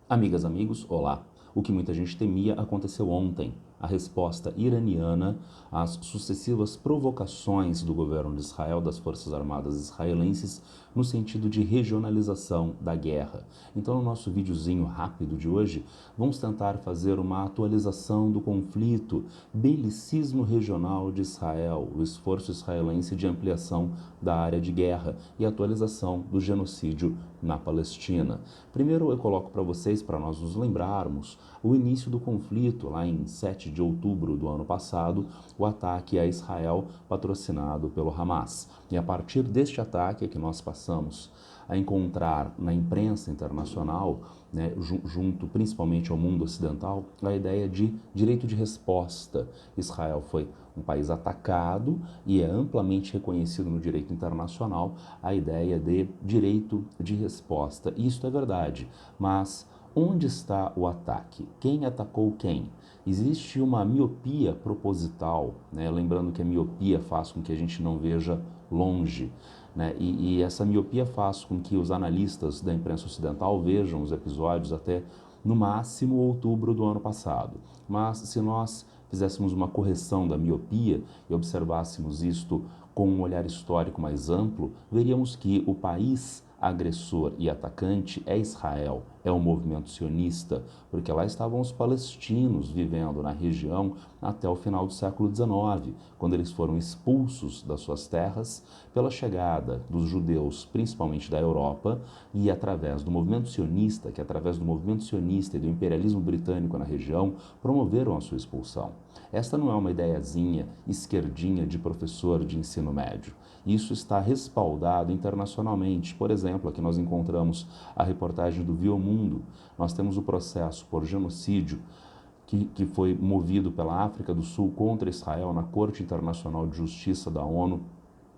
Amigas, amigos, olá. O que muita gente temia aconteceu ontem. A resposta iraniana às sucessivas provocações do governo de Israel, das Forças Armadas israelenses, no sentido de regionalização da guerra. Então, no nosso videozinho rápido de hoje, vamos tentar fazer uma atualização do conflito, belicismo regional de Israel, o esforço israelense de ampliação da área de guerra e atualização do genocídio na Palestina. Primeiro eu coloco para vocês, para nós nos lembrarmos, o início do conflito, lá em 7 de outubro do ano passado, o ataque a Israel patrocinado pelo Hamas. E a partir deste ataque é que nós passamos a encontrar na imprensa internacional, né, junto principalmente ao mundo ocidental, a ideia de direito de resposta. Israel foi um país atacado e é amplamente reconhecido no direito internacional a ideia de direito de resposta. Isso é verdade, mas onde está o ataque? Quem atacou quem? Existe uma miopia proposital, né? Lembrando que a miopia faz com que a gente não veja longe, né? E essa miopia faz com que os analistas da imprensa ocidental vejam os episódios até no máximo outubro do ano passado. Mas se nós fizéssemos uma correção da miopia e observássemos isto com um olhar histórico mais amplo, veríamos que o país agressor e atacante é Israel, é o movimento sionista, porque lá estavam os palestinos vivendo na região até o final do século XIX, quando eles foram expulsos das suas terras pela chegada dos judeus, principalmente da Europa, e através do movimento sionista, que através do movimento sionista e do imperialismo britânico na região, promoveram a sua expulsão. Esta não é uma ideiazinha esquerdinha de professor de ensino médio. Isso está respaldado internacionalmente. Por exemplo, aqui nós encontramos a reportagem do Biomundo. Nós temos o processo por genocídio que foi movido pela África do Sul contra Israel na Corte Internacional de Justiça da ONU,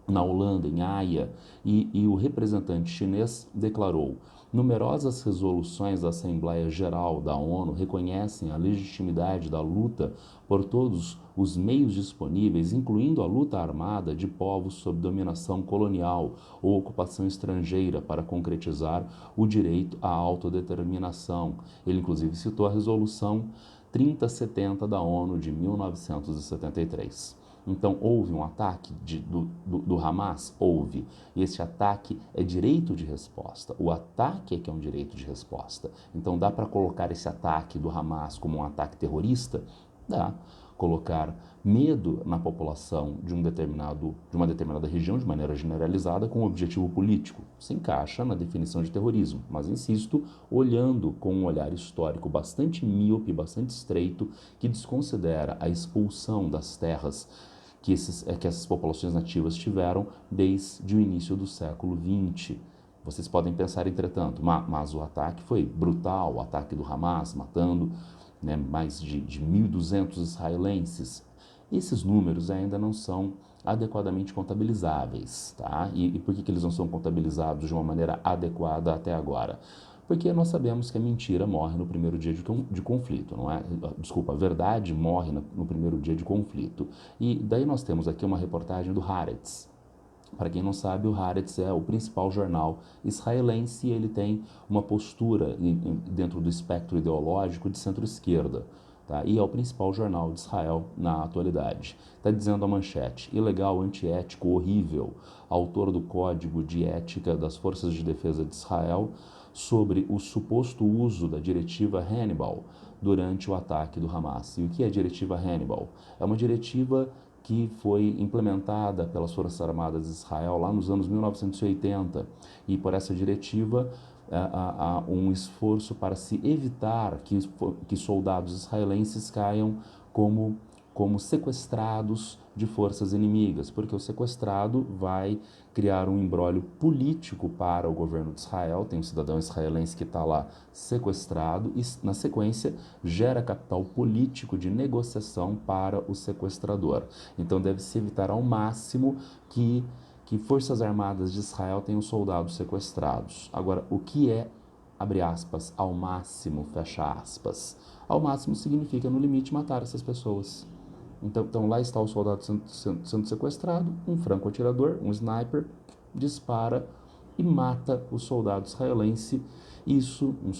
na Holanda, em Haia, e o representante chinês declarou: numerosas resoluções da Assembleia Geral da ONU reconhecem a legitimidade da luta por todos os meios disponíveis, incluindo a luta armada de povos sob dominação colonial ou ocupação estrangeira, para concretizar o direito à autodeterminação. Ele, inclusive, citou a resolução 3070 da ONU de 1973. Então, houve um ataque do Hamas? Houve. E esse ataque é direito de resposta. O ataque é que é um direito de resposta. Então, dá para colocar esse ataque do Hamas como um ataque terrorista? Dá. Colocar medo na população de uma determinada região, de maneira generalizada, com um objetivo político. Se encaixa na definição de terrorismo. Mas, insisto, olhando com um olhar histórico bastante míope, bastante estreito, que desconsidera a expulsão das terras que essas populações nativas tiveram desde o início do século XX. Vocês podem pensar, entretanto, mas o ataque foi brutal, o ataque do Hamas, matando, né, mais de 1.200 israelenses. Esses números ainda não são adequadamente contabilizáveis, tá? E por que eles não são contabilizados de uma maneira adequada até agora? Porque nós sabemos que a mentira morre no primeiro dia de conflito, não é? Desculpa, a verdade morre no primeiro dia de conflito. E daí nós temos aqui uma reportagem do Haaretz. Para quem não sabe, o Haaretz é o principal jornal israelense e ele tem uma postura dentro do espectro ideológico de centro-esquerda. Tá? E é o principal jornal de Israel na atualidade. Está dizendo a manchete: ilegal, antiético, horrível. Autor do Código de Ética das Forças de Defesa de Israel sobre o suposto uso da diretiva Hannibal durante o ataque do Hamas. E o que é a diretiva Hannibal? É uma diretiva que foi implementada pelas Forças Armadas de Israel lá nos anos 1980. E por essa diretiva há um esforço para se evitar que soldados israelenses caiam como sequestrados de forças inimigas, porque o sequestrado vai criar um imbróglio político para o governo de Israel. Tem um cidadão israelense que está lá sequestrado e, na sequência, gera capital político de negociação para o sequestrador. Então, deve-se evitar ao máximo que forças armadas de Israel tenham soldados sequestrados. Agora, o que é, abre aspas, ao máximo, fecha aspas? Ao máximo significa, no limite, matar essas pessoas. Então lá está o soldado sendo sequestrado, um franco-atirador, um sniper, dispara e mata o soldado israelense Isso, um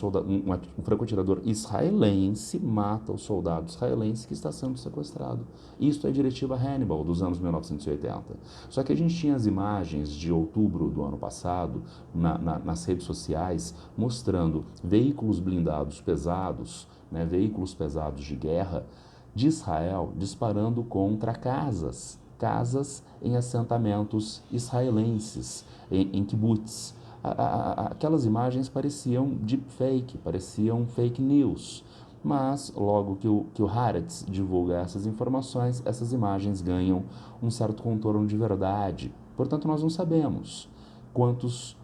francoatirador israelense mata o soldado israelense que está sendo sequestrado. Isso é a diretiva Hannibal dos anos 1980. Só que a gente tinha as imagens de outubro do ano passado nas redes sociais mostrando veículos blindados pesados, né, veículos pesados de guerra de Israel disparando contra casas em assentamentos israelenses, em kibbutz. Aquelas imagens pareciam deepfake, pareciam fake news. Mas, logo que o Haaretz divulga essas informações, essas imagens ganham um certo contorno de verdade. Portanto, nós não sabemos quantos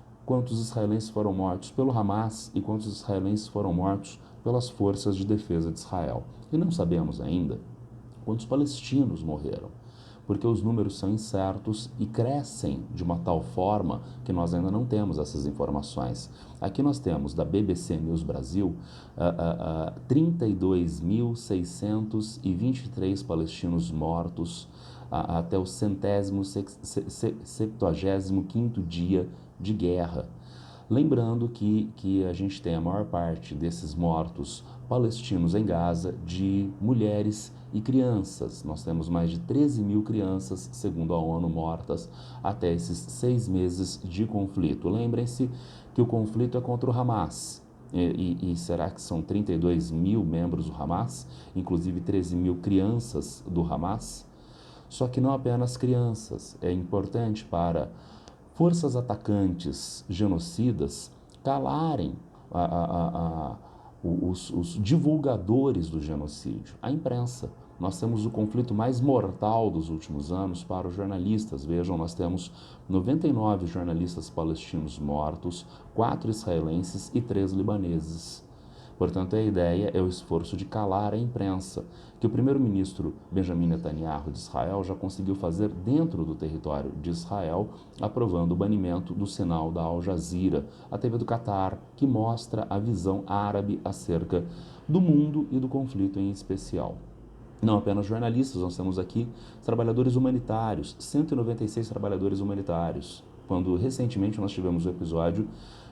israelenses foram mortos pelo Hamas e quantos israelenses foram mortos pelas forças de defesa de Israel. E não sabemos ainda quantos palestinos morreram, porque os números são incertos e crescem de uma tal forma que nós ainda não temos essas informações. Aqui nós temos, da BBC News Brasil, 32.623 palestinos mortos até o 175º dia de guerra. Lembrando que a gente tem a maior parte desses mortos palestinos em Gaza de mulheres e crianças. Nós temos mais de 13 mil crianças, segundo a ONU, mortas até esses 6 meses de conflito. Lembrem-se que o conflito é contra o Hamas. E será que são 32 mil membros do Hamas, inclusive 13 mil crianças do Hamas? Só que não apenas crianças. É importante para forças atacantes genocidas calarem os divulgadores do genocídio, a imprensa. Nós temos o conflito mais mortal dos últimos anos para os jornalistas. Vejam, nós temos 99 jornalistas palestinos mortos, 4 israelenses e 3 libaneses. Portanto, a ideia é o esforço de calar a imprensa, que o primeiro-ministro Benjamin Netanyahu de Israel já conseguiu fazer dentro do território de Israel, aprovando o banimento do sinal da Al Jazeera, a TV do Catar, que mostra a visão árabe acerca do mundo e do conflito em especial. Não apenas jornalistas, nós temos aqui trabalhadores humanitários, 196 trabalhadores humanitários. Quando recentemente nós tivemos o episódio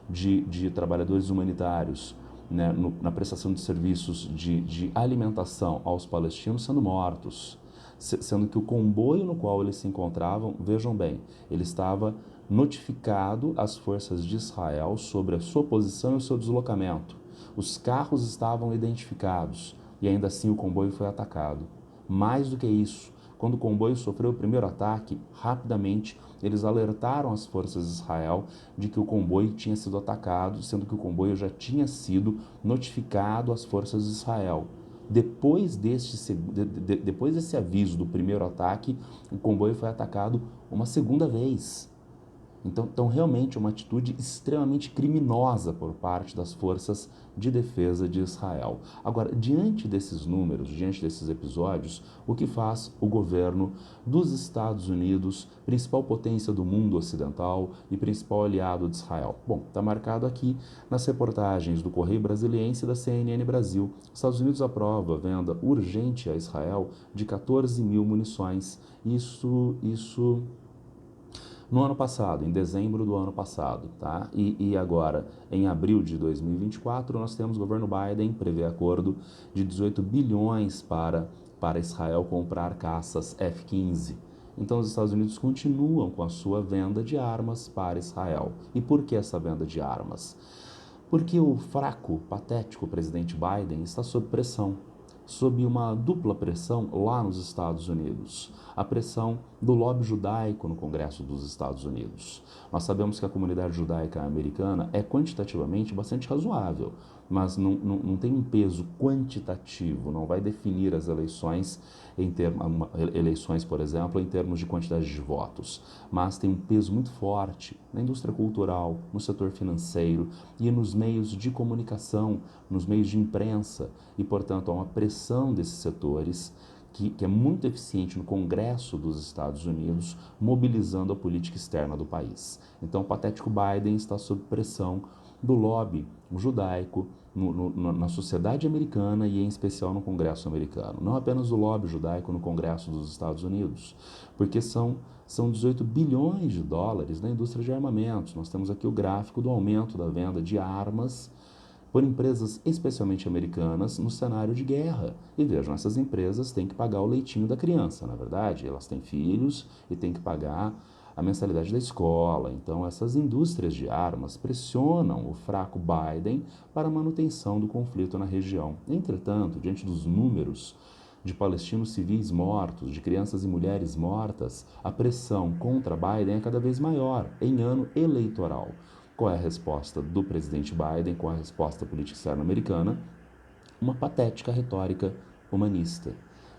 de trabalhadores humanitários, né, na prestação de serviços de alimentação aos palestinos sendo mortos, sendo que o comboio no qual eles se encontravam, vejam bem, ele estava notificado às forças de Israel sobre a sua posição e o seu deslocamento. Os carros estavam identificados e ainda assim o comboio foi atacado. Mais do que isso, quando o comboio sofreu o primeiro ataque, rapidamente eles alertaram as forças de Israel de que o comboio tinha sido atacado, sendo que o comboio já tinha sido notificado às forças de Israel. Depois desse aviso do primeiro ataque, o comboio foi atacado uma segunda vez. Então, realmente é uma atitude extremamente criminosa por parte das forças de defesa de Israel. Agora, diante desses números, diante desses episódios, o que faz o governo dos Estados Unidos, principal potência do mundo ocidental e principal aliado de Israel? Bom, está marcado aqui nas reportagens do Correio Brasiliense e da CNN Brasil. Estados Unidos aprova a venda urgente a Israel de 14 mil munições. Isso no ano passado, em dezembro do ano passado, tá? E agora, em abril de 2024, nós temos o governo Biden prevê acordo de 18 bilhões para Israel comprar caças F-15. Então, os Estados Unidos continuam com a sua venda de armas para Israel. E por que essa venda de armas? Porque o fraco, patético presidente Biden está sob pressão, sob uma dupla pressão lá nos Estados Unidos. A pressão do lobby judaico no Congresso dos Estados Unidos. Nós sabemos que a comunidade judaica americana é quantitativamente bastante razoável, mas não tem um peso quantitativo, não vai definir as eleições, por exemplo, em termos de quantidade de votos, mas tem um peso muito forte na indústria cultural, no setor financeiro e nos meios de comunicação, nos meios de imprensa, e, portanto, há uma pressão desses setores que é muito eficiente no Congresso dos Estados Unidos, mobilizando a política externa do país. Então, o patético Biden está sob pressão do lobby judaico na sociedade americana e em especial no Congresso americano. Não apenas o lobby judaico no Congresso dos Estados Unidos, porque são 18 bilhões de dólares na indústria de armamentos. Nós temos aqui o gráfico do aumento da venda de armas por empresas especialmente americanas no cenário de guerra. E vejam, essas empresas têm que pagar o leitinho da criança, na verdade. Elas têm filhos e têm que pagar a mensalidade da escola. Então, essas indústrias de armas pressionam o fraco Biden para a manutenção do conflito na região. Entretanto, diante dos números de palestinos civis mortos, de crianças e mulheres mortas, a pressão contra Biden é cada vez maior em ano eleitoral. Qual é a resposta do presidente Biden, qual é a resposta política externa americana? Uma patética retórica humanista.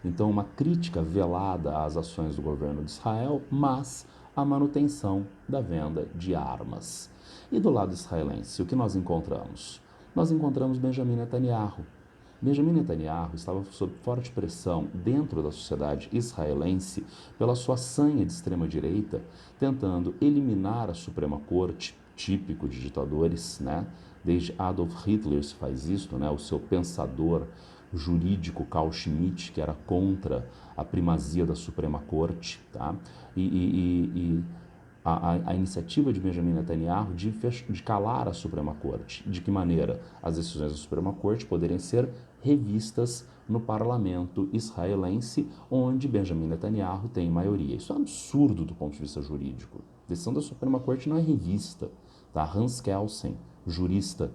Então, uma crítica velada às ações do governo de Israel, mas a manutenção da venda de armas. E do lado israelense, o que nós encontramos? Nós encontramos Benjamin Netanyahu. Benjamin Netanyahu estava sob forte pressão dentro da sociedade israelense pela sua sanha de extrema-direita, tentando eliminar a Suprema Corte, típico de ditadores, né? Desde Adolf Hitler se faz isso, né? O seu pensador jurídico Carl Schmitt, que era contra a primazia da Suprema Corte, tá? A iniciativa de Benjamin Netanyahu de calar a Suprema Corte. De que maneira? As decisões da Suprema Corte poderiam ser revistas no parlamento israelense, onde Benjamin Netanyahu tem maioria. Isso é um absurdo do ponto de vista jurídico. A decisão da Suprema Corte não é revista. Tá? Hans Kelsen, jurista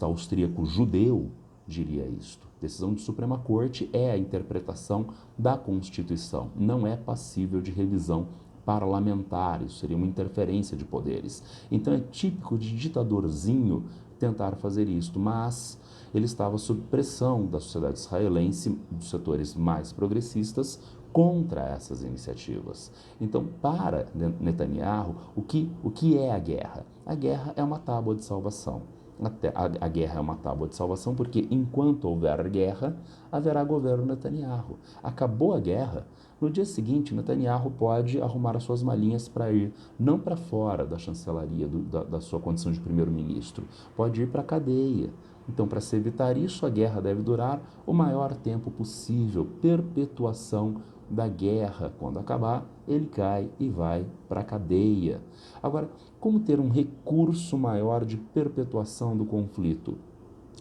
austríaco judeu, diria isto. Decisão de Suprema Corte é a interpretação da Constituição, não é passível de revisão parlamentar, isso seria uma interferência de poderes. Então é típico de ditadorzinho tentar fazer isto, mas ele estava sob pressão da sociedade israelense, dos setores mais progressistas, contra essas iniciativas. Então, para Netanyahu, o que é a guerra? A guerra é uma tábua de salvação. A guerra é uma tábua de salvação porque enquanto houver guerra, haverá governo Netanyahu. Acabou a guerra, no dia seguinte Netanyahu pode arrumar as suas malinhas para ir, não para fora da chancelaria, da sua condição de primeiro-ministro, pode ir para a cadeia. Então, para se evitar isso, a guerra deve durar o maior tempo possível, perpetuação da guerra. Quando acabar, ele cai e vai para a cadeia. Agora, como ter um recurso maior de perpetuação do conflito?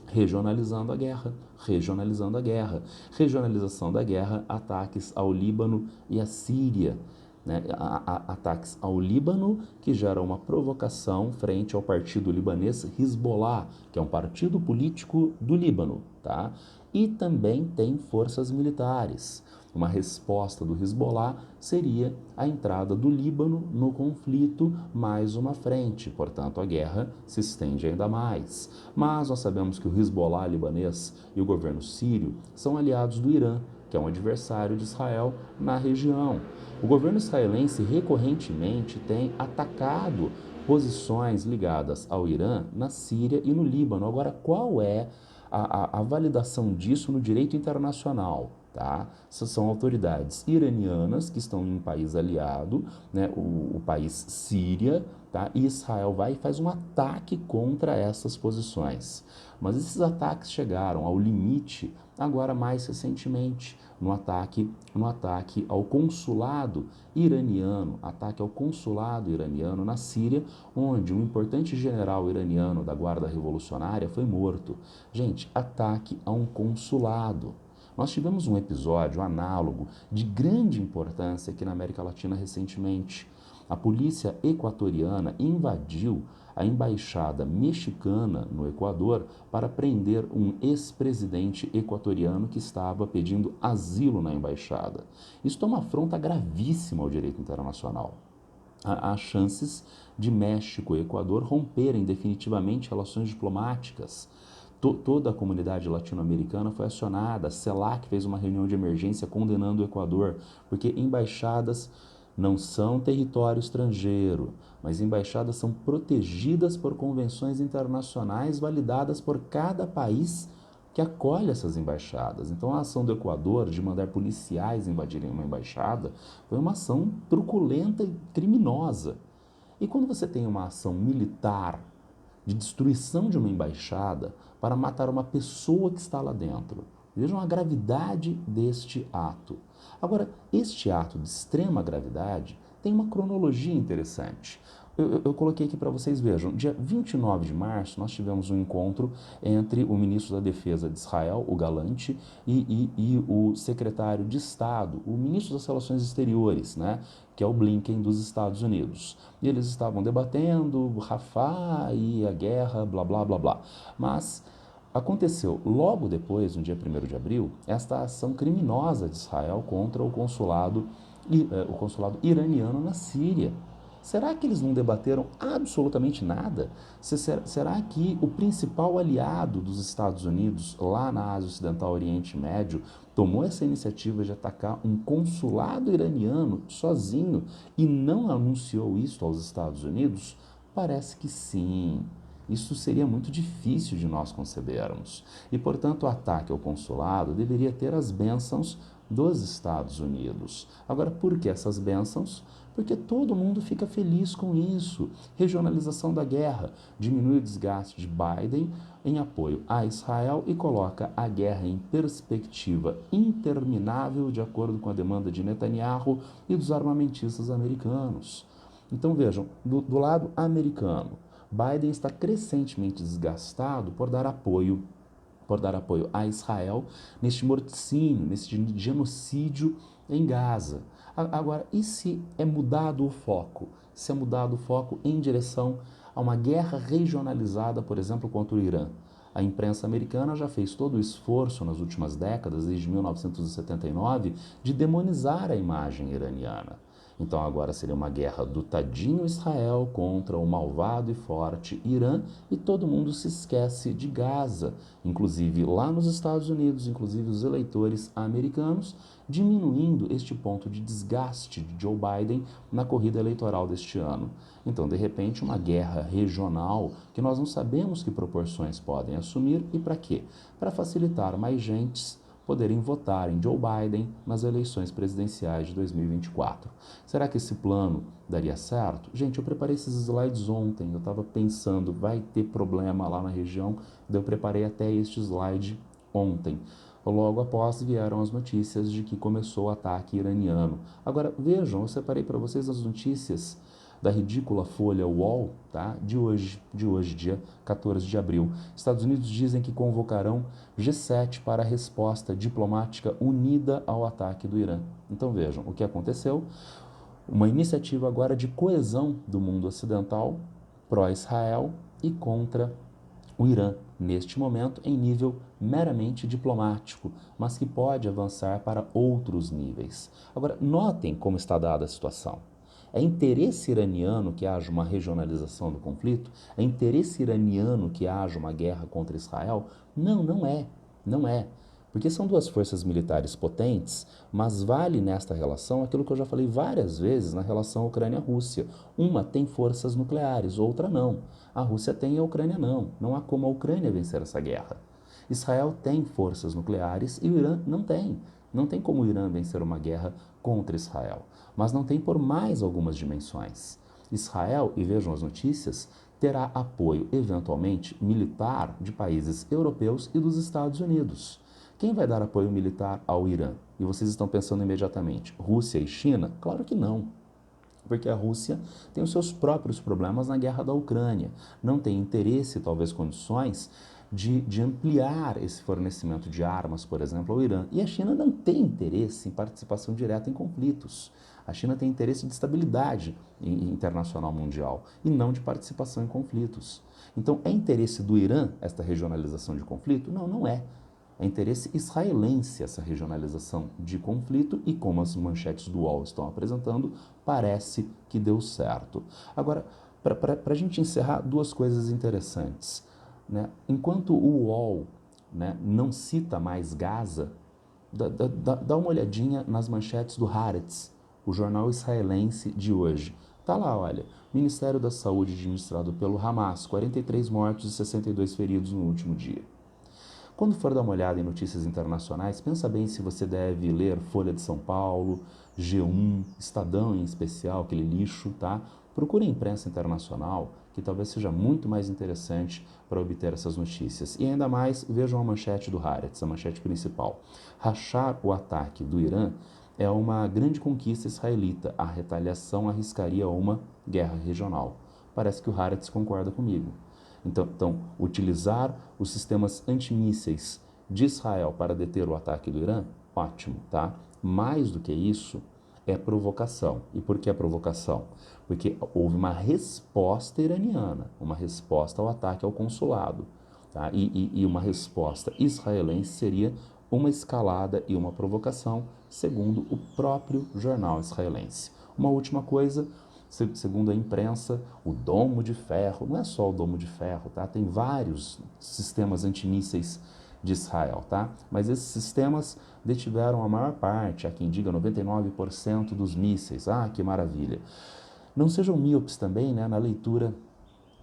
Regionalizando a guerra, regionalizando a guerra. Regionalização da guerra, ataques ao Líbano e à Síria. Né? Ataques ao Líbano, que gera uma provocação frente ao partido libanês Hezbollah, que é um partido político do Líbano. Tá? E também tem forças militares. Uma resposta do Hezbollah seria a entrada do Líbano no conflito mais uma frente, portanto a guerra se estende ainda mais. Mas nós sabemos que o Hezbollah libanês e o governo sírio são aliados do Irã, que é um adversário de Israel na região. O governo israelense recorrentemente tem atacado posições ligadas ao Irã na Síria e no Líbano. Agora, qual é a validação disso no direito internacional? Tá? São autoridades iranianas que estão em um país aliado, né, o país Síria, tá? E Israel vai e faz um ataque contra essas posições. Mas esses ataques chegaram ao limite agora mais recentemente, no ataque ao consulado iraniano, na Síria, onde um importante general iraniano da Guarda Revolucionária foi morto. Gente, ataque a um consulado. Nós tivemos um episódio análogo de grande importância aqui na América Latina recentemente. A polícia equatoriana invadiu a embaixada mexicana no Equador para prender um ex-presidente equatoriano que estava pedindo asilo na embaixada. Isso é uma afronta gravíssima ao direito internacional. Há chances de México e Equador romperem definitivamente relações diplomáticas. Toda a comunidade latino-americana foi acionada, a CELAC fez uma reunião de emergência condenando o Equador, porque embaixadas não são território estrangeiro, mas embaixadas são protegidas por convenções internacionais validadas por cada país que acolhe essas embaixadas. Então a ação do Equador de mandar policiais invadirem uma embaixada foi uma ação truculenta e criminosa. E quando você tem uma ação militar de destruição de uma embaixada para matar uma pessoa que está lá dentro. Vejam a gravidade deste ato. Agora, este ato de extrema gravidade tem uma cronologia interessante. Eu coloquei aqui para vocês, vejam, dia 29 de março nós tivemos um encontro entre o ministro da Defesa de Israel, o Galante, e o secretário de Estado, o ministro das Relações Exteriores, né, que é o Blinken dos Estados Unidos. E eles estavam debatendo Rafah e a guerra, blá, blá, blá, blá. Mas aconteceu logo depois, no dia 1º de abril, esta ação criminosa de Israel contra o consulado iraniano na Síria. Será que eles não debateram absolutamente nada? Será que o principal aliado dos Estados Unidos lá na Ásia Ocidental, Oriente Médio, tomou essa iniciativa de atacar um consulado iraniano sozinho e não anunciou isso aos Estados Unidos? Parece que sim. Isso seria muito difícil de nós concebermos. E, portanto, o ataque ao consulado deveria ter as bênçãos dos Estados Unidos. Agora, por que essas bênçãos? Porque todo mundo fica feliz com isso. Regionalização da guerra diminui o desgaste de Biden em apoio a Israel e coloca a guerra em perspectiva interminável, de acordo com a demanda de Netanyahu e dos armamentistas americanos. Então vejam, do lado americano, Biden está crescentemente desgastado por dar apoio a Israel neste morticínio, neste genocídio em Gaza. Agora, e se é mudado o foco? Se é mudado o foco em direção a uma guerra regionalizada, por exemplo, contra o Irã? A imprensa americana já fez todo o esforço nas últimas décadas, desde 1979, de demonizar a imagem iraniana. Então agora seria uma guerra do tadinho Israel contra o malvado e forte Irã e todo mundo se esquece de Gaza, inclusive lá nos Estados Unidos, inclusive os eleitores americanos, diminuindo este ponto de desgaste de Joe Biden na corrida eleitoral deste ano. Então, de repente, uma guerra regional que nós não sabemos que proporções podem assumir e para quê? Para facilitar mais gentes poderem votar em Joe Biden nas eleições presidenciais de 2024. Será que esse plano daria certo? Gente, eu preparei esses slides ontem, eu estava pensando, vai ter problema lá na região, daí eu preparei até este slide ontem. Logo após vieram as notícias de que começou o ataque iraniano. Agora, vejam, eu separei para vocês as notícias da ridícula Folha UOL, tá? de hoje, dia 14 de abril. Estados Unidos dizem que convocarão G7 para a resposta diplomática unida ao ataque do Irã. Então vejam, o que aconteceu? Uma iniciativa agora de coesão do mundo ocidental pró-Israel e contra o Irã, neste momento, em nível meramente diplomático, mas que pode avançar para outros níveis. Agora, notem como está dada a situação. É interesse iraniano que haja uma regionalização do conflito? É interesse iraniano que haja uma guerra contra Israel? Não, não é. Não é. Porque são duas forças militares potentes, mas vale nesta relação aquilo que eu já falei várias vezes na relação Ucrânia-Rússia. Uma tem forças nucleares, outra não. A Rússia tem e a Ucrânia não. Não há como a Ucrânia vencer essa guerra. Israel tem forças nucleares e o Irã não tem. Não tem como o Irã vencer uma guerra contra Israel. Mas não tem por mais algumas dimensões. Israel, e vejam as notícias, terá apoio, eventualmente, militar de países europeus e dos Estados Unidos. Quem vai dar apoio militar ao Irã? E vocês estão pensando imediatamente, Rússia e China? Claro que não. Porque a Rússia tem os seus próprios problemas na guerra da Ucrânia. Não tem interesse, talvez condições, de ampliar esse fornecimento de armas, por exemplo, ao Irã. E a China não tem interesse em participação direta em conflitos. A China tem interesse de estabilidade internacional mundial e não de participação em conflitos. Então, é interesse do Irã esta regionalização de conflito? Não, não é. É interesse israelense essa regionalização de conflito e, como as manchetes do UOL estão apresentando, parece que deu certo. Agora, para a gente encerrar, duas coisas interessantes. Né? Enquanto o UOL, né, não cita mais Gaza, dá uma olhadinha nas manchetes do Haaretz, o jornal israelense de hoje. Tá lá, olha, Ministério da Saúde administrado pelo Hamas, 43 mortos e 62 feridos no último dia. Quando for dar uma olhada em notícias internacionais, pensa bem se você deve ler Folha de São Paulo, G1, Estadão em especial, aquele lixo, tá? Procure a imprensa internacional que talvez seja muito mais interessante para obter essas notícias. E ainda mais, vejam a manchete do Haaretz, a manchete principal. Rachar o ataque do Irã é uma grande conquista israelita. A retaliação arriscaria uma guerra regional. Parece que o Haaretz concorda comigo. Então, utilizar os sistemas antimísseis de Israel para deter o ataque do Irã, ótimo, tá? Mais do que isso, é provocação. E por que a provocação? Porque houve uma resposta iraniana, uma resposta ao ataque ao consulado. Tá? E uma resposta israelense seria uma escalada e uma provocação, segundo o próprio jornal israelense. Uma última coisa, segundo a imprensa, o domo de ferro, não é só o domo de ferro, tá? Tem vários sistemas antimísseis de Israel, tá? Mas esses sistemas detiveram a maior parte, há quem diga 99% dos mísseis. Ah, que maravilha! Não sejam míopes também, né, na leitura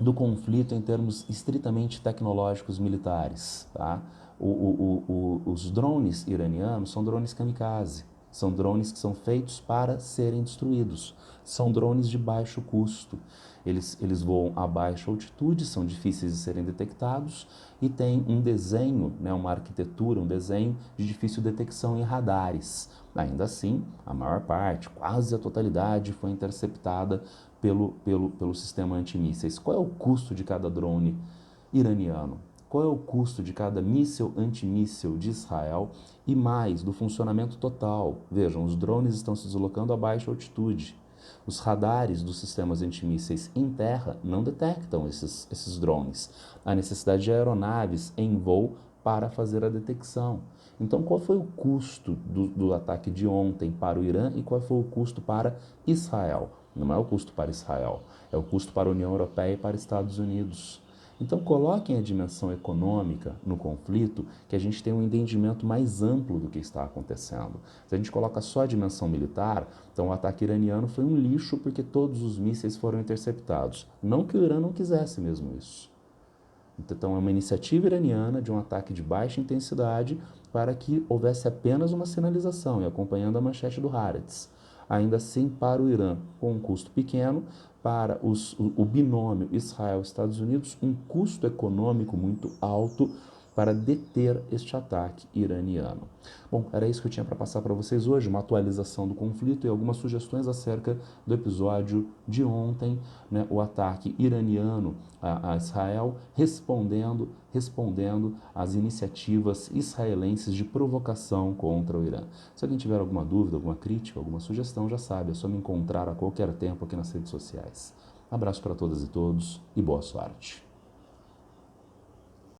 do conflito em termos estritamente tecnológicos militares, tá? Os drones iranianos são drones kamikaze, são drones que são feitos para serem destruídos, são drones de baixo custo. Eles voam a baixa altitude, são difíceis de serem detectados e têm um desenho, né, uma arquitetura, um desenho de difícil detecção em radares. Ainda assim, a maior parte, quase a totalidade, foi interceptada pelo sistema antimísseis. Qual é o custo de cada drone iraniano? Qual é o custo de cada míssil antimíssil de Israel e mais do funcionamento total? Vejam, os drones estão se deslocando a baixa altitude. Os radares dos sistemas antimísseis em terra não detectam esses drones. Há necessidade de aeronaves em voo para fazer a detecção. Então, qual foi o custo do ataque de ontem para o Irã e qual foi o custo para Israel? Não é o custo para Israel, é o custo para a União Europeia e para os Estados Unidos. Então, coloquem a dimensão econômica no conflito, que a gente tem um entendimento mais amplo do que está acontecendo. Se a gente coloca só a dimensão militar, então o ataque iraniano foi um lixo porque todos os mísseis foram interceptados. Não que o Irã não quisesse mesmo isso. Então, é uma iniciativa iraniana de um ataque de baixa intensidade para que houvesse apenas uma sinalização, e acompanhando a manchete do Haaretz. Ainda assim, para o Irã, com um custo pequeno, para o binômio Israel-Estados Unidos, um custo econômico muito alto para deter este ataque iraniano. Bom, era isso que eu tinha para passar para vocês hoje, uma atualização do conflito e algumas sugestões acerca do episódio de ontem, né, o ataque iraniano a Israel, respondendo às iniciativas israelenses de provocação contra o Irã. Se alguém tiver alguma dúvida, alguma crítica, alguma sugestão, já sabe, é só me encontrar a qualquer tempo aqui nas redes sociais. Abraço para todas e todos e boa sorte.